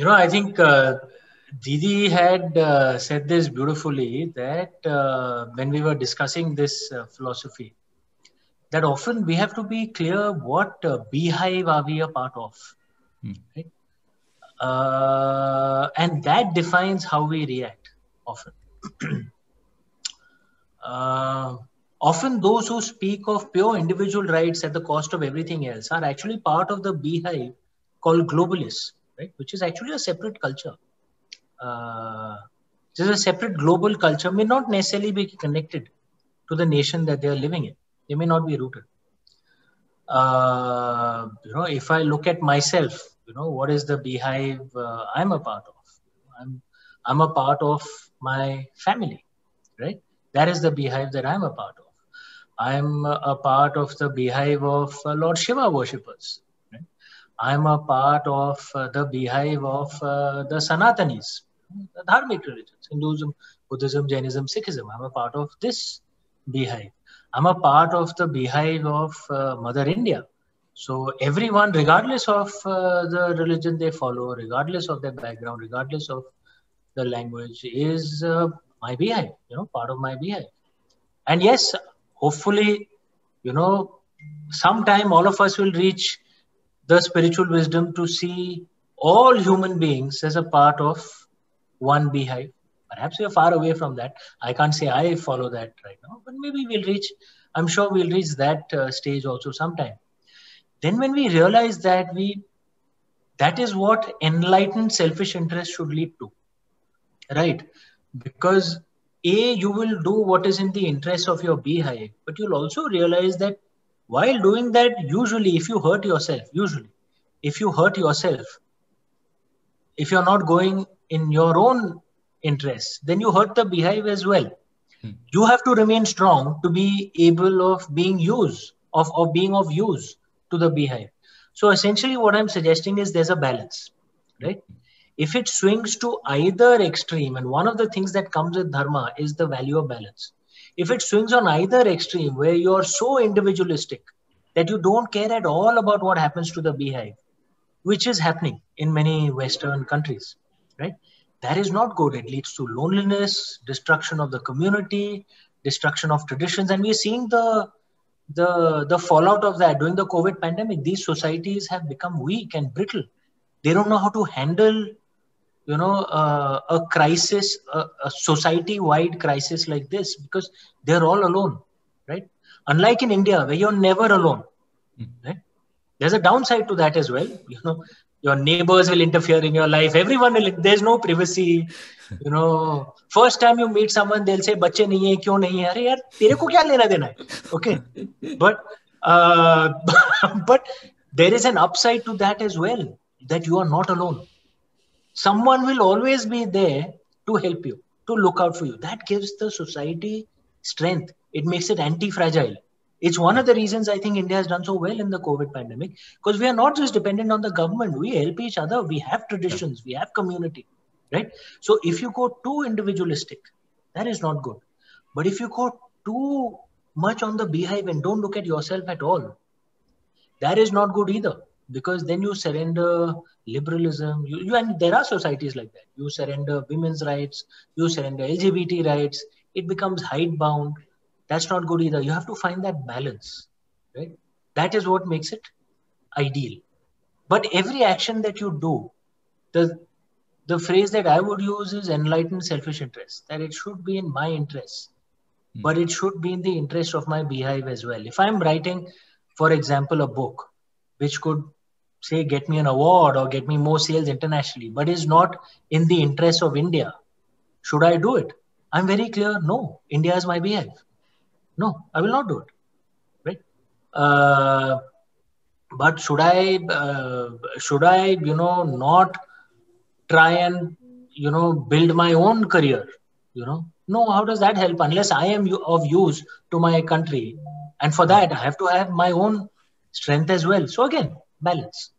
I think Didi had said this beautifully that when we were discussing this philosophy, that often we have to be clear what beehive are we a part of, right? And that defines how we react often. Often those who speak of pure individual rights at the cost of everything else are actually part of the beehive called globalists, right? Which is actually a separate culture. This is a separate global culture, may not necessarily be connected to the nation that they are living in. They may not be rooted. If I look at myself, what is the beehive I'm a part of? I'm a part of my family, right? That is the beehive that I'm a part of. I'm a part of the beehive of Lord Shiva worshippers. Right? I'm a part of the beehive of the Sanatanis, the Dharmic religions, Hinduism, Buddhism, Jainism, Sikhism. I'm a part of this beehive. I'm a part of the beehive of Mother India. So everyone, regardless of the religion they follow, regardless of their background, regardless of the language, is my beehive, part of my beehive. And yes, hopefully, sometime all of us will reach the spiritual wisdom to see all human beings as a part of one beehive. Perhaps we are far away from that. I can't say I follow that right now, but maybe we'll reach, I'm sure we'll reach that stage also sometime. Then when we realize that is what enlightened selfish interest should lead to, right? Because you will do what is in the interest of your beehive, but you'll also realize that while doing that, usually if you hurt yourself, if you're not going in your own interest, then you hurt the beehive as well. You have to remain strong to be able of being being of use to the beehive. So essentially what I'm suggesting is there's a balance, right? If it swings to either extreme, and one of the things that comes with dharma is the value of balance. If it swings on either extreme, where you're so individualistic that you don't care at all about what happens to the beehive, which is happening in many Western countries, right? That is not good. It leads to loneliness, destruction of the community, destruction of traditions. And we're seeing the fallout of that during the COVID pandemic. These societies have become weak and brittle. They don't know how to handle a crisis, a society-wide crisis like this, because they're all alone, right? Unlike in India, where you're never alone, right? There's a downside to that as well. Your neighbors will interfere in your life. Everyone will, there's no privacy. First time you meet someone, they'll say, "Bacche nahi hai, kyun nahi hai?" Arey yaar, tere ko kya lena dena hai? Okay. But there is an upside to that as well, that you are not alone. Someone will always be there to help you, to look out for you. That gives the society strength. It makes it anti-fragile. It's one of the reasons I think India has done so well in the COVID pandemic, because we are not just dependent on the government. We help each other. We have traditions. We have community, right? So if you go too individualistic, that is not good. But if you go too much on the beehive and don't look at yourself at all, that is not good either, because then you surrender liberalism. And there are societies like that. You surrender women's rights, you surrender LGBT rights. It becomes hidebound. That's not good either. You have to find that balance, right? That is what makes it ideal. But every action that you do, the phrase that I would use is enlightened selfish interest, that it should be in my interest, but it should be in the interest of my beehive as well. If I'm writing, for example, a book which could say get me an award or get me more sales internationally, but is not in the interest of India, should I do it? I'm very clear, no. India is my beehive. No, I will not do it, right? But should I, not try and, build my own career? No, how does that help unless I am of use to my country? And for that, I have to have my own strength as well. So again, balance.